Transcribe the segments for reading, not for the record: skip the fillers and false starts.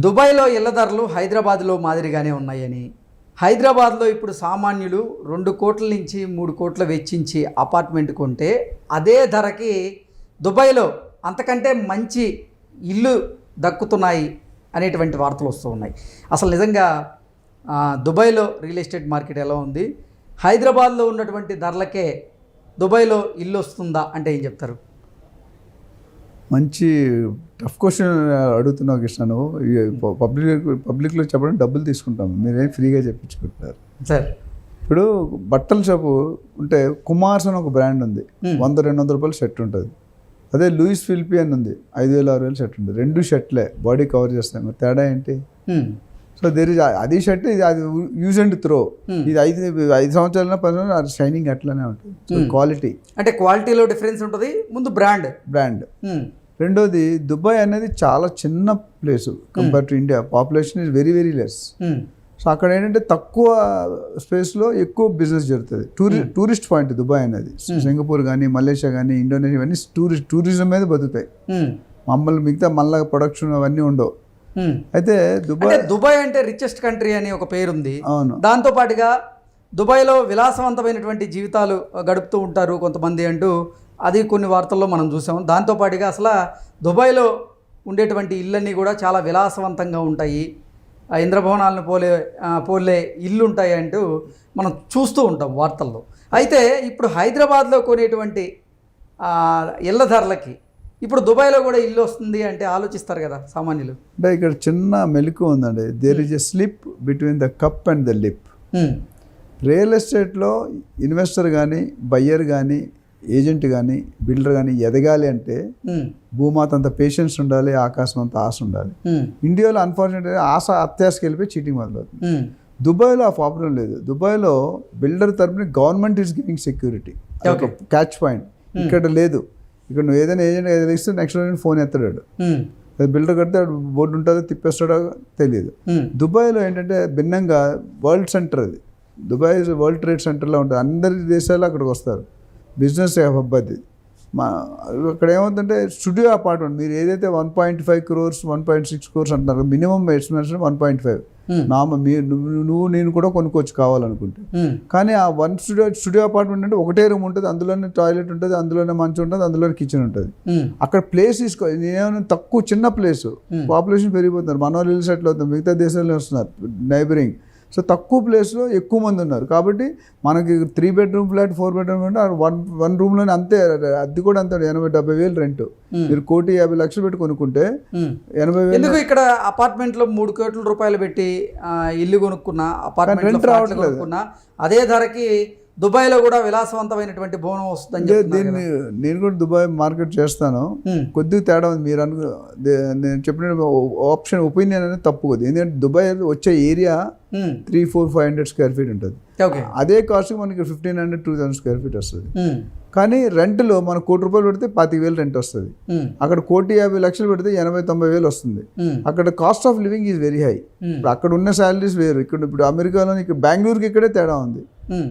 దుబాయ్లో ఇళ్ల ధరలు హైదరాబాద్లో మాదిరిగానే ఉన్నాయని, హైదరాబాద్లో ఇప్పుడు సామాన్యులు 2 కోట్ల నుంచి 3 కోట్ల వెచ్చించి అపార్ట్మెంట్ కొంటే అదే ధరకి దుబాయ్లో అంతకంటే మంచి ఇల్లు దక్కుతున్నాయి అనేటువంటి వార్తలు వస్తూ ఉన్నాయి. అసలు నిజంగా దుబాయ్లో రియల్ ఎస్టేట్ మార్కెట్ ఎలా ఉంది, హైదరాబాద్లో ఉన్నటువంటి ధరలకే దుబాయ్లో ఇల్లు వస్తుందా అంటే ఏం చెప్తారు? మంచి టఫ్ క్వశ్చన్ అడుగుతున్నావు కృష్ణ. నువ్వు పబ్లిక్లో చెప్పడం డబ్బులు తీసుకుంటాం, మీరేం ఫ్రీగా చెప్పించుకుంటారు సార్. ఇప్పుడు బట్టల షాపు ఉంటే కుమార్స్ అని ఒక బ్రాండ్ ఉంది, 100-200 రూపాయలు షర్ట్ ఉంటుంది. అదే లూయిస్ ఫిలిపి అని ఉంది, 5,000-6,000 షర్ట్ ఉంటుంది. 2 షర్ట్లే బాడీ కవర్ చేస్తాయి, మరి తేడా ఏంటి? సో దేర్ ఇస్ అది షర్ట్, ఇది అది యూజ్ అండ్ త్రో. ఇది 5 సంవత్సరాల 10 సంవత్సరాలు షైనింగ్ అట్లానే ఉంటుంది. సో క్వాలిటీ అంటే క్వాలిటీలో డిఫరెన్స్ ఉంటుంది. ముందు బ్రాండ్. రెండోది దుబాయ్ అనేది చాలా చిన్న place compare to India. Population is very very less. So అక్కడ ఏంటంటే తక్కువ స్పేస్లో ఎక్కువ బిజినెస్ జరుగుతుంది. టూరిస్ట్ పాయింట్ దుబాయ్ అనేది. సింగపూర్ కానీ, మలేషియా కానీ, ఇండోనేషియా ఇవన్నీ టూరిజం మీద బతుకుతాయి. మమ్మల్ని మిగతా మళ్ళీ ప్రొడక్షన్ అవన్నీ ఉండవు. అయితే దుబాయ్ అంటే రిచెస్ట్ కంట్రీ అని ఒక పేరుంది. అవును. దాంతో పాటుగా దుబాయ్లో విలాసవంతమైనటువంటి జీవితాలు గడుపుతూ ఉంటారు కొంతమంది అంటూ అది కొన్ని వార్తల్లో మనం చూసాం. దాంతోపాటుగా అసలు దుబాయ్లో ఉండేటువంటి ఇళ్ళన్నీ కూడా చాలా విలాసవంతంగా ఉంటాయి, ఇంద్రభవనాలను పోలే ఇల్లు ఉంటాయి అంటూ మనం చూస్తూ ఉంటాం వార్తల్లో. అయితే ఇప్పుడు హైదరాబాద్లో కొనేటువంటి ఇళ్ళ ధరలకి ఇప్పుడు దుబాయ్లో కూడా ఇల్లు వస్తుంది అంటే ఆలోచిస్తారు కదా సామాన్యులు. అంటే ఇక్కడ చిన్న మెలకు ఉందండి. There is a slip between the cup and the lip. Real ఎస్టేట్లో ఇన్వెస్టర్ కానీ, బయ్యర్ కానీ, ఏజెంట్ కానీ, బిల్డర్ కానీ ఎదగాలి అంటే భూమాత అంత పేషెన్స్ ఉండాలి, ఆకాశం అంత ఆశ ఉండాలి. ఇండియాలో అన్ఫార్చునేట్గా ఆశ అత్యాశకి వెళ్ళిపోయి చీటింగ్ మొదలవుతుంది. దుబాయ్లో ఆ ప్రాబ్లం లేదు. దుబాయ్లో బిల్డర్ తరపున government is giving security, catch point. ఇక్కడ లేదు. ఇక్కడ నువ్వు ఏదైనా ఏజెంట్ ఏదైనా ఇస్తే నెక్స్ట్ రోజు ఫోన్ ఎత్తాడు. బిల్డర్ కడితే బోర్డు ఉంటుందో తిప్పేస్తాడో తెలియదు. దుబాయ్లో ఏంటంటే భిన్నంగా వరల్డ్ సెంటర్ అది. దుబాయ్ వరల్డ్ ట్రేడ్ సెంటర్లో ఉంటుంది. అందరి దేశాలు అక్కడికి వస్తారు. బిజినెస్ హబ్ అది. అక్కడ ఏమవుతుందంటే స్టూడియో అపార్ట్మెంట్ మీరు ఏదైతే 1.5 crores 1.6 crores అంటున్నారు, మినిమం ఎస్టిమేషన్ 1.5. నువ్వు నేను కూడా కొనుక్కోవచ్చు కావాలనుకుంటే. కానీ ఆ స్టూడియో అపార్ట్మెంట్ అంటే ఒకటే రూమ్ ఉంటుంది, అందులోనే టాయిలెట్ ఉంటుంది, అందులోనే మంచం ఉంటుంది, అందులోనే కిచెన్ ఉంటుంది. అక్కడ ప్లేస్ తీసుకో, నేనేమైనా తక్కువ చిన్న ప్లేస్, పాపులేషన్ పెరిగిపోతున్నారు, మన వాళ్ళు ఇల్లు సెటిల్ అవుతున్నారు, మిగతా దేశాల్లో వస్తున్నారు నైబరింగ్. సో తక్కువ ప్లేస్లో ఎక్కువ మంది ఉన్నారు కాబట్టి మనకి 3 bedroom ఫ్లాట్ 4 bedroom అంటే వన్ రూమ్లోనే అంతే. అది కూడా అంతే 80-70 వేలు రెంట్. మీరు 1,50,00,000 పెట్టి కొనుక్కుంటే 80,000. ఎందుకు ఇక్కడ అపార్ట్మెంట్లో 3 కోట్ల రూపాయలు పెట్టి ఇల్లు కొనుక్కున్నా, అపార్ట్మెంట్ రెంట్ రావట్లేదు. అదే ధరకి దుబాయ్లో కూడా విలాసవంతమైనటువంటి భవనం వస్తుందని దీన్ని నేను కూడా దుబాయ్ మార్కెట్ చేస్తాను. కొద్దిగా తేడా ఉంది. మీరు నేను చెప్పిన ఆప్షన్ ఒపీనియన్ అనేది తప్పు కొద్ది. ఎందుకంటే దుబాయ్ వచ్చే ఏరియా 300-400-500 square feet ఉంటుంది. అదే కాస్ట్ మనకి 1,500-2,000 square feet వస్తుంది. కానీ రెంట్లో మనం 1 కోటి రూపాయలు పెడితే 25,000 రెంట్ వస్తుంది. అక్కడ 1,50,00,000 పెడితే 80-90 వేలు వస్తుంది. అక్కడ cost of living is very high. ఇప్పుడు అక్కడ ఉన్న శాలరీస్ వేరు. ఇప్పుడు అమెరికాలో ఇక్కడ బెంగళూరుకి ఇక్కడే తేడా ఉంది.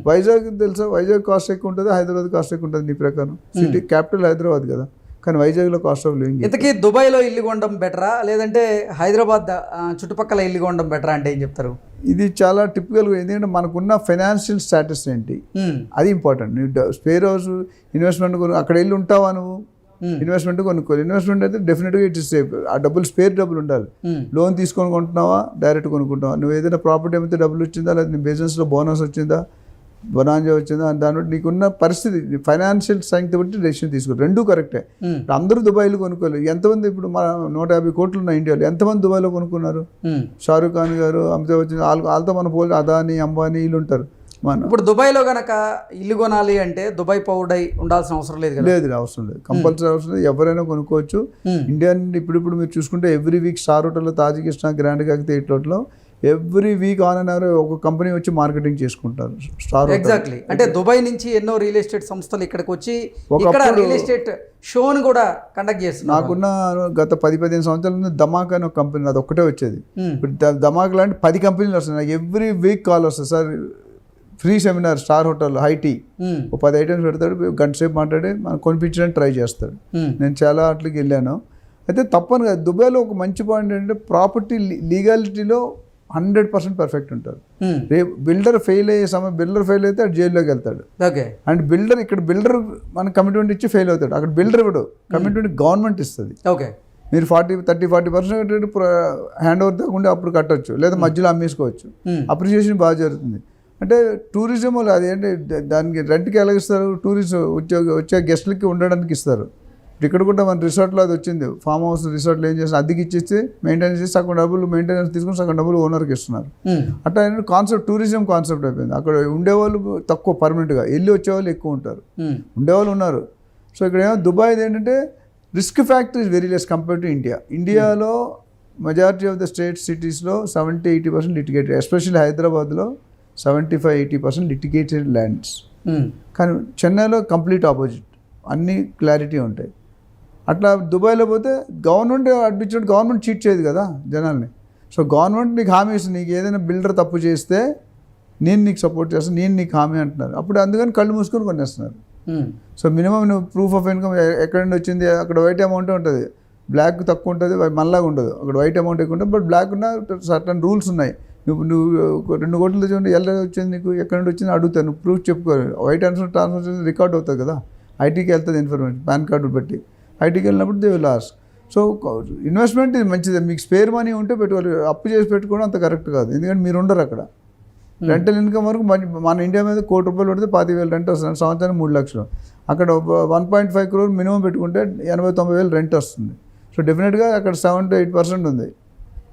వైజాగ్ తెలుసా, వైజాగ్ కాస్ట్ ఎక్కువ ఉంటుంది, హైదరాబాద్ కాస్ట్ ఎక్కువ ఉంటుంది. నీ ప్రకారం సిటీ క్యాపిటల్ హైదరాబాద్ కదా, కానీ వైజాగ్లో కాస్ట్ ఆఫ్ లివింగ్. ఇంతకీ దుబాయ్లో ఇల్లు కొనడం బెటరా లేదంటే హైదరాబాద్ చుట్టుపక్కల ఇల్లు కొనడం బెటరా అంటే ఏం చెప్తారు? ఇది చాలా టిపికల్గా. ఎందుకంటే మనకున్న ఫైనాన్షియల్ స్టాటస్ ఏంటి అది ఇంపార్టెంట్. నువ్వు స్పేర్ హౌస్ ఇన్వెస్ట్మెంట్ అక్కడ వెళ్ళి ఉంటావా, నువ్వు ఇన్వెస్ట్మెంట్ కొనుక్కోవాలి. ఇన్వెస్ట్మెంట్ అయితే డెఫినెట్గా ఇట్ ఇస్ సేఫ్. ఆ డబ్బులు స్పేర్ డబ్బులు ఉండాలి. లోన్ తీసుకొని కొంటున్నావా, డైరెక్ట్ కొనుక్కుంటావా, నువ్వు ఏదైనా ప్రాపర్టీ అమ్మితే డబ్బులు వచ్చిందా, లేదా నీ బిజినెస్లో బోనస్ వచ్చిందా, బొనాంజా వచ్చిందా, దాని బట్టి నీకున్న పరిస్థితి ఫైనాన్షియల్ స్ట్రెంగ్త్ బట్టి డెసిషన్ తీసుకోవాలి. రెండూ కరెక్టే. అందరూ దుబాయ్లో కొనుక్కోలేదు. ఎంతమంది ఇప్పుడు మన 150 కోట్లు ఉన్న ఇండియాలో ఎంతమంది దుబాయ్లో కొనుక్కున్నారు? షారూక్ ఖాన్ గారు, అమితాబ్ బచ్చన్, వాళ్ళతో మన పోలి అదానీ, అంబానీ వీళ్ళు ఉంటారు. ఇప్పుడు దుబాయ్లో కనుక ఇల్లు కొనాలి అంటే దుబాయ్ పౌడై ఉండాల్సిన అవసరం లేదు. అవసరం లేదు, కంపల్సరీ అవసరం లేదు. ఎవరైనా కొనుక్కోవచ్చు. ఇండియా ఇప్పుడు మీరు చూసుకుంటే ఎవ్రీ వీక్ స్టార్ హోటల్లో, తాజ్ కృష్ణ, గ్రాండ్ కాకతీయ ఇట్లలో every week on and hour ఒక కంపెనీ వచ్చి మార్కెటింగ్ చేసుకుంటారు. Star exactly. అంటే దుబాయ్ నుంచి ఎన్నో రియల్ ఎస్టేట్ సంస్థలు ఇక్కడికి వచ్చి ఇక్కడ రియల్ ఎస్టేట్ షోను కూడా కండక్ట్ చేస్తున్నారు. నాకున్న గత 10-15 సంవత్సరాల ముందు ధమాక్ అని ఒక కంపెనీ, అది ఒక్కటే వచ్చేది. ఇప్పుడు ధమాక్ లాంటి 10 కంపెనీలు వస్తున్నాయి. నాకు ఎవ్రీ వీక్ కాల్ వస్తుంది, sir free seminar star hotel high tea, 10 items పెడతాడు, గంట సేపు మాట్లాడి మనం కొనిపించడానికి ట్రై చేస్తాడు. నేను చాలా వాటికి వెళ్ళాను. అయితే తప్పని కాదు. దుబాయ్లో ఒక మంచి పాయింట్ ఏంటంటే ప్రాపర్టీ లీగాలిటీలో 100% పర్ఫెక్ట్ ఉంటారు. రేపు బిల్డర్ ఫెయిల్ అయ్యే బిల్డర్ ఫెయిల్ అయితే అటు జైల్లోకి వెళ్తాడు. ఓకే. అండ్ బిల్డర్ మన కమిట్మెంట్ ఇచ్చి ఫెయిల్ అవుతాడు. అక్కడ బిల్డర్ ఇవ్వడు, కమిట్మెంట్ గవర్నమెంట్ ఇస్తుంది. ఓకే. మీరు 30-40% హ్యాండ్ ఓవర్ తగ్గకుండా అప్పుడు కట్టొచ్చు, లేదా మధ్యలో అమ్మేసుకోవచ్చు. అప్రిషియేషన్ బాగా జరుగుతుంది. అంటే టూరిజం అదేంటి దానికి రెంట్కి ఎలాగిస్తారు, టూరిస్ట్ వచ్చే గెస్ట్లకి ఉండడానికి ఇస్తారు. ఇక్కడ కూడా మన రిసార్ట్లో అది వచ్చింది. ఫామ్ హౌస్ రిసార్ట్లో ఏం చేస్తారు, అద్దెకి ఇచ్చేసి మెయింటెనెన్స్ చేసి సగం డబ్బులు మెయింటెనెన్స్ తీసుకుని సగం డబ్బులు ఓనర్కి ఇస్తున్నారు. అట్లా కాన్సెప్ట్ టూరిజం కాన్సెప్ట్ అయిపోయింది. అక్కడ ఉండేవాళ్ళు తక్కువ, పర్మనెంట్గా వెళ్ళి వచ్చేవాళ్ళు ఎక్కువ ఉంటారు, ఉండేవాళ్ళు ఉన్నారు. సో ఇక్కడ ఏమో దుబాయ్ ఏంటంటే risk factor is very less compare to India. ఇండియాలో మెజారిటీ ఆఫ్ ద స్టేట్ సిటీస్లో 70-80% లిటిగేటెడ్, ఎస్పెషల్లీ హైదరాబాద్లో 75-80% లిటిగేటెడ్ ల్యాండ్స్. కానీ చెన్నైలో కంప్లీట్ ఆపోజిట్, అన్నీ క్లారిటీ ఉంటాయి. అట్లా దుబాయ్లో పోతే గవర్నమెంట్ అడ్మించినట్టు గవర్నమెంట్ చీట్ చేయదు కదా జనాల్ని. సో గవర్నమెంట్ నీకు హామీ ఇస్తుంది, నీకు ఏదైనా బిల్డర్ తప్పు చేస్తే నేను నీకు సపోర్ట్ చేస్తాను, నేను నీకు హామీ అంటున్నారు. అప్పుడు అందుకని కళ్ళు మూసుకొని కొనేస్తున్నారు. సో మినిమం నువ్వు ప్రూఫ్ ఆఫ్ ఇన్కమ్ ఎక్కడ నుండి వచ్చింది, అక్కడ వైట్ అమౌంట్ ఉంటుంది, బ్లాక్ తక్కువ ఉంటుంది, మనలాగా ఉండదు. అక్కడ వైట్ అమౌంట్ ఎక్కువ ఉంటుంది, బట్ బ్లాక్ ఉన్న సర్టన్ రూల్స్ ఉన్నాయి. నువ్వు 2 కోట్లు తెచ్చుకుంటే ఎలా వచ్చింది, నీకు ఎక్కడ నుండి వచ్చింది అడుగుతాను, నువ్వు ప్రూఫ్ చెప్పుకోవాలి. వైట్ ట్రాన్స్ఫర్ రికార్డ్ అవుతుంది కదా, ఐటీకి వెళ్తుంది ఇన్ఫర్మేషన్, పాన్ కార్డు బట్టి. ఐటీకి వెళ్ళినప్పుడు they will ask. So investment ఇది మంచిది. మీకు స్పేర్ మనీ ఉంటే పెట్టుకోవాలి, అప్పు చేసి పెట్టుకోవడం అంత కరెక్ట్ కాదు, ఎందుకంటే మీరు ఉండరు అక్కడ. రెంటల్ ఇన్కమ్ వరకు మన ఇండియా మీద ₹1 కోటి పెడితే 25,000 రెంట్ వస్తుంది, సంవత్సరానికి 3 లక్షలు. అక్కడ 1.5 crore మినిమం పెట్టుకుంటే 80-90 వేలు రెంట్ వస్తుంది. సో డెఫినెట్గా అక్కడ 7-8% ఉంది,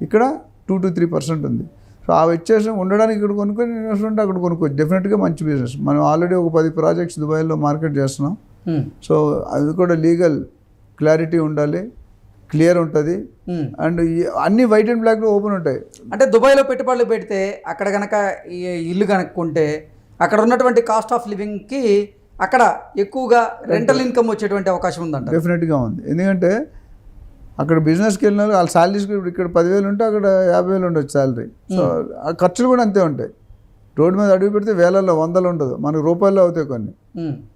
ఇక్కడ 2-3% ఉంది. సో ఆ వ్యత్యాసం ఉండడానికి ఇక్కడ కొనుక్కొని ఇన్వెస్ట్మెంట్ అక్కడ కొనుక్కోవచ్చు. డెఫినెట్గా మంచి బిజినెస్. మనం ఆల్రెడీ ఒక 10 ప్రాజెక్ట్స్ దుబాయ్లో మార్కెట్ చేస్తున్నాం. సో అది కూడా లీగల్ క్లారిటీ ఉండాలి, క్లియర్ ఉంటుంది, అండ్ అన్ని వైట్ అండ్ బ్లాక్లో ఓపెన్ ఉంటాయి. అంటే దుబాయ్లో పెట్టుబడులు పెడితే అక్కడ కనుక ఈ ఇల్లు కనుక కొంటే అక్కడ ఉన్నటువంటి కాస్ట్ ఆఫ్ లివింగ్కి అక్కడ ఎక్కువగా రెంటల్ ఇన్కమ్ వచ్చేటువంటి అవకాశం ఉందంట. డెఫినెట్గా ఉంది, ఎందుకంటే అక్కడ బిజినెస్కి వెళ్ళిన వాళ్ళు శాలరీస్ ఇక్కడ 10,000 ఉంటే అక్కడ 50,000 ఉండొచ్చు శాలరీ. సో ఆ ఖర్చులు కూడా అంతే ఉంటాయి. రోడ్డు మీద అడుగు పెడితే వేలల్లో 100 ఉండదు, మనకు రూపాయల్లో అవుతాయి కొన్ని.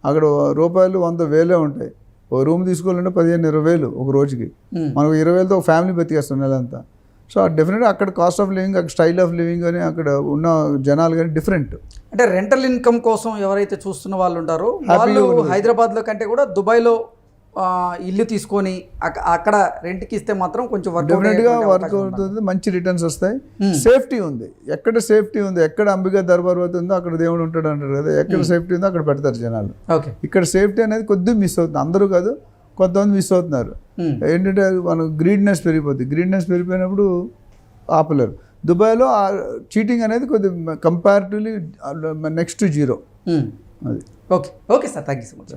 అక్కడ రూపాయలు 100,000 ఉంటాయి. ఓ రూమ్ తీసుకోవాలంటే 15-20 వేలు ఒక రోజుకి. మనకు 20,000తో ఒక ఫ్యామిలీ బతికేస్తాం నెలంతా. సో డెఫినెట్గా అక్కడ కాస్ట్ ఆఫ్ లివింగ్, అక్కడ స్టైల్ ఆఫ్ లివింగ్ కానీ అక్కడ ఉన్న జనాలు కానీ డిఫరెంట్. అంటే రెంటల్ ఇన్కమ్ కోసం ఎవరైతే చూస్తున్న వాళ్ళు ఉంటారో వాళ్ళు హైదరాబాద్లో కంటే కూడా దుబాయ్లో ఇల్లు తీసుకొని అక్కడ రెంట్కి ఇస్తే మాత్రం కొంచెం డెఫినెట్గా వర్క్ అవుతుంది, మంచి రిటర్న్స్ వస్తాయి. సేఫ్టీ ఉంది, ఎక్కడ సేఫ్టీ ఉంది, ఎక్కడ అంబికా దర్బార్ ఉందో అక్కడ దేవుడు ఉంటాడు అంటారు కదా, ఎక్కడ సేఫ్టీ ఉందో అక్కడ పెడతారు జనాలు. ఇక్కడ సేఫ్టీ అనేది కొద్దిగా మిస్ అవుతుంది, అందరూ కాదు కొంతమంది మిస్ అవుతున్నారు. ఏంటంటే మనం గ్రీడ్నెస్ పెరిగిపోతుంది, గ్రీడ్నెస్ పెరిగిపోయినప్పుడు ఆపలేరు. దుబాయ్లో చీటింగ్ అనేది కొద్దిగా కంపారిటివ్లీ నెక్స్ట్ 0. అది okay sir, thank you so much.